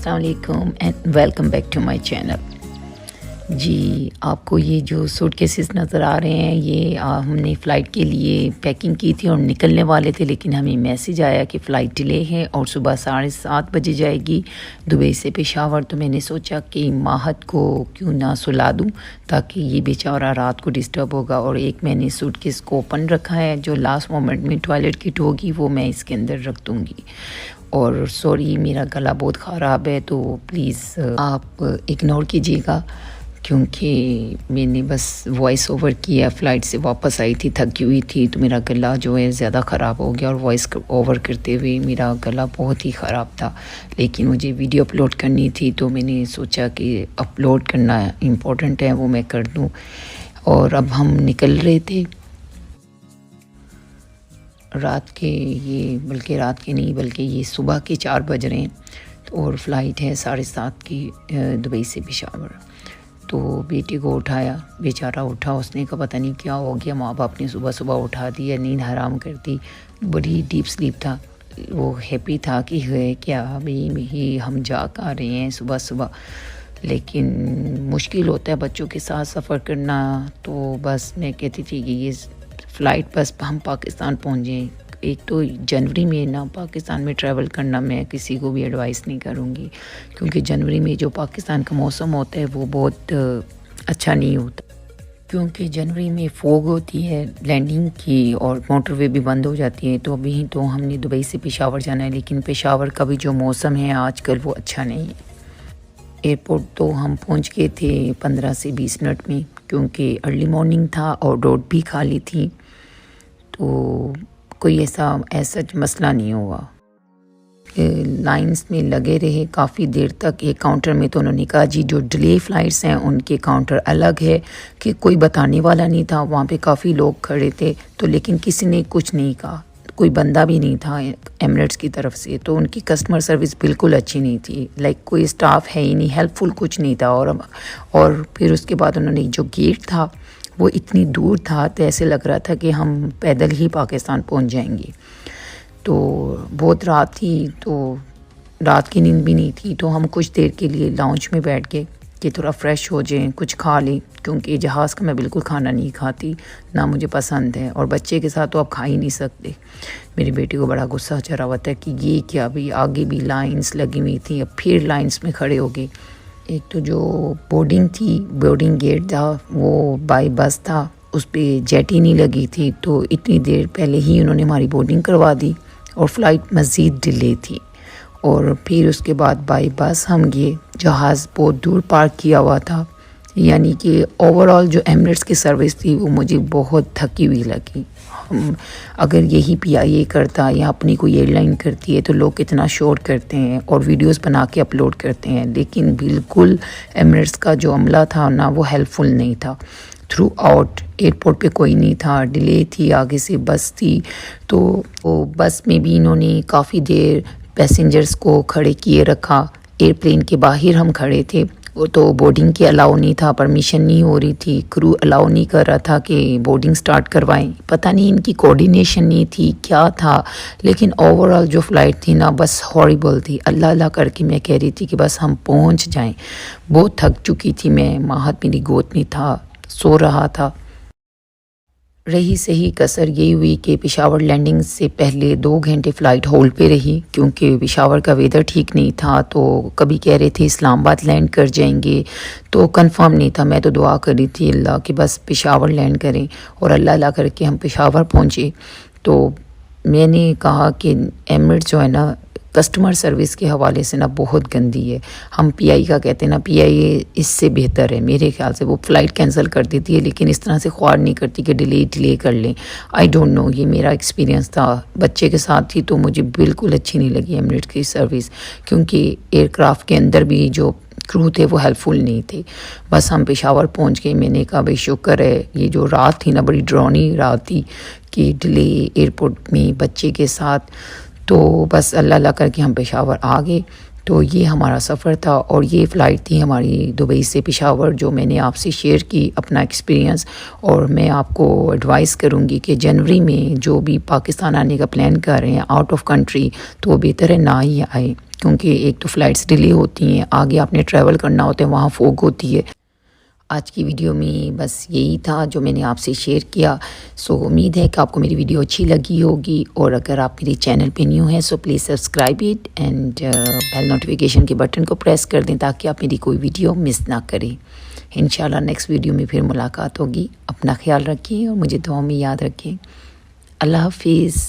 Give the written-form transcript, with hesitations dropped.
अस्सलाम वालेकुम and welcome back to my channel. जी, आपको ये जो सूटकेसेस नज़र आ रहे हैं ये हमने फ़्लाइट के लिए पैकिंग की थी और निकलने वाले थे, लेकिन हमें मैसेज आया कि फ़्लाइट डिले है और सुबह 7:30 बजे जाएगी दुबई से पेशावर। तो मैंने सोचा कि माहत को क्यों ना सुला दूं ताकि ये बेचारा रात को डिस्टर्ब होगा। और एक मैंने सूटकेस को ओपन रखा है, जो लास्ट मोमेंट में टॉयलेट किट होगी वो मैं इसके अंदर रख दूँगी। और सॉरी, मेरा गला बहुत ख़राब है तो प्लीज़ आप इग्नोर कीजिएगा, क्योंकि मैंने बस वॉइस ओवर किया, फ़्लाइट से वापस आई थी, थकी हुई थी, तो मेरा गला जो है ज़्यादा ख़राब हो गया और वॉइस ओवर करते हुए मेरा गला बहुत ही ख़राब था। लेकिन मुझे वीडियो अपलोड करनी थी तो मैंने सोचा कि अपलोड करना इम्पोर्टेंट है, वो मैं कर दूँ। और अब हम निकल रहे थे रात के, ये बल्कि रात के नहीं बल्कि ये सुबह के 4 बज रहे हैं। तो और फ़्लाइट है 7:30 की दुबई से पेशावर। तो बेटे को उठाया, बेचारा उठा, उसने कहा पता नहीं क्या हो गया, माँ बाप ने सुबह सुबह उठा दिया, नींद हराम कर दी। बड़ी डीप स्लीप था, वो हैप्पी था कि है क्या भाई हम जा कर रहे हैं सुबह सुबह। लेकिन मुश्किल होता है बच्चों के साथ सफ़र करना। तो बस मैं कहती थी कि ये फ़्लाइट बस हम पाकिस्तान पहुँच जाएँ। एक तो जनवरी में ना पाकिस्तान में ट्रैवल करना मैं किसी को भी एडवाइस नहीं करूँगी, क्योंकि जनवरी में जो पाकिस्तान का मौसम होता है वो बहुत अच्छा नहीं होता, क्योंकि जनवरी में फोग होती है लैंडिंग की और मोटरवे भी बंद हो जाती है। तो अभी तो हमने दुबई से पेशावर जाना है, लेकिन पेशावर का भी जो मौसम है आजकल वो अच्छा नहीं है। एयरपोर्ट तो हम पहुंच गए थे 15 से 20 मिनट में, क्योंकि अर्ली मॉर्निंग था और रोड भी खाली थी, तो कोई ऐसा मसला नहीं हुआ। लाइंस में लगे रहे काफ़ी देर तक। एक काउंटर में तो उन्होंने कहा जी जो डिले फ़्लाइट्स हैं उनके काउंटर अलग है, कि कोई बताने वाला नहीं था। वहाँ पे काफ़ी लोग खड़े थे तो लेकिन किसी ने कुछ नहीं कहा, कोई बंदा भी नहीं था एमिरेट्स की तरफ से। तो उनकी कस्टमर सर्विस बिल्कुल अच्छी नहीं थी, लाइक कोई स्टाफ है ही नहीं, हेल्पफुल कुछ नहीं था। और फिर उसके बाद उन्होंने जो गेट था वो इतनी दूर था तो ऐसे लग रहा था कि हम पैदल ही पाकिस्तान पहुंच जाएंगे। तो बहुत रात थी तो रात की नींद भी नहीं थी, तो हम कुछ देर के लिए लाउंज में बैठ गए कि थोड़ा फ्रेश हो जाएं, कुछ खा लें, क्योंकि जहाज़ का मैं बिल्कुल खाना नहीं खाती, ना मुझे पसंद है। और बच्चे के साथ तो आप खा ही नहीं सकते। मेरे बेटे को बड़ा गुस्सा चढ़ा हुआ था कि ये क्या भाई, आगे भी लाइंस लगी हुई थी, अब फिर लाइंस में खड़े हो गए। एक तो जो बोर्डिंग गेट था वो बाय बस था, उस पर जेट ही नहीं लगी थी, तो इतनी देर पहले ही उन्होंने हमारी बोर्डिंग करवा दी और फ़्लाइट मज़ीद डिले थी। और फिर उसके बाद बाय बस हम गए, जहाज़ बहुत दूर पार्क किया हुआ था। यानी कि ओवरऑल जो एमिरेट्स की सर्विस थी वो मुझे बहुत थकी हुई लगी। अगर यही PIA करता या अपनी कोई एयरलाइन करती है तो लोग कितना शोर करते हैं और वीडियोस बना के अपलोड करते हैं, लेकिन बिल्कुल एमिरेट्स का जो अमला था ना वो हेल्पफुल नहीं था। थ्रू आउट एयरपोर्ट पे कोई नहीं था, डिले थी, आगे से बस थी, तो वो बस में भी इन्होंने काफ़ी देर पैसेंजर्स को खड़े किए रखा। एयरप्लेन के बाहर हम खड़े थे, वो तो बोर्डिंग के अलाउ नहीं था, परमिशन नहीं हो रही थी, क्रू अलाउ नहीं कर रहा था कि बोर्डिंग स्टार्ट करवाएं। पता नहीं इनकी कोऑर्डिनेशन नहीं थी क्या था, लेकिन ओवरऑल जो फ़्लाइट थी ना बस हॉरिबल थी। अल्लाह अल्लाह करके मैं कह रही थी कि बस हम पहुंच जाएं। बहुत थक चुकी थी मैं, माहत मेरी गोद में था, सो रहा था। रही सही कसर यही हुई कि पेशावर लैंडिंग से पहले 2 घंटे फ़्लाइट होल्ड पे रही, क्योंकि पेशावर का वेदर ठीक नहीं था। तो कभी कह रहे थे इस्लामाबाद लैंड कर जाएंगे, तो कंफर्म नहीं था। मैं तो दुआ कर रही थी अल्लाह कि बस पेशावर लैंड करें, और अल्लाह अल्लाह करके हम पेशावर पहुँचे। तो मैंने कहा कि एमिरेट्स जो है ना कस्टमर सर्विस के हवाले से ना बहुत गंदी है। हम PI का कहते हैं ना, PIA इससे बेहतर है मेरे ख्याल से। वो फ़्लाइट कैंसिल कर देती है, लेकिन इस तरह से ख्वार नहीं करती कि डिले कर लें। आई डोंट नो, ये मेरा एक्सपीरियंस था। बच्चे के साथ थी तो मुझे बिल्कुल अच्छी नहीं लगी एमिरेट्स की सर्विस, क्योंकि एयरक्राफ्ट के अंदर भी जो क्रू थे वो हेल्पफुल नहीं थे। बस हम पेशावर पहुंच गए। मैंने कहा भाई शुक्र है, ये जो रात थी ना बड़ी डरावनी रात थी कि डिले एयरपोर्ट में बच्चे के साथ। तो बस अल्लाह अल्लाह करके हम पेशावर आ गए। तो ये हमारा सफ़र था और ये फ़्लाइट थी हमारी दुबई से पेशावर, जो मैंने आपसे शेयर की अपना एक्सपीरियंस। और मैं आपको एडवाइस करूँगी कि जनवरी में जो भी पाकिस्तान आने का प्लान कर रहे हैं आउट ऑफ कंट्री, तो बेहतर है ना ही आए, क्योंकि एक तो फ़्लाइट्स डिले होती हैं, आगे आपने ट्रैवल करना होता है, वहाँ फोग होती है। आज की वीडियो में बस यही था जो मैंने आपसे शेयर किया। सो उम्मीद है कि आपको मेरी वीडियो अच्छी लगी होगी, और अगर आप मेरे चैनल पे न्यू हैं so please subscribe it and bell notification के बटन को प्रेस कर दें ताकि आप मेरी कोई वीडियो मिस ना करें। इंशाल्लाह नेक्स्ट वीडियो में फिर मुलाकात होगी। अपना ख्याल रखें और मुझे दुआ में याद रखें। अल्लाह हाफिज़।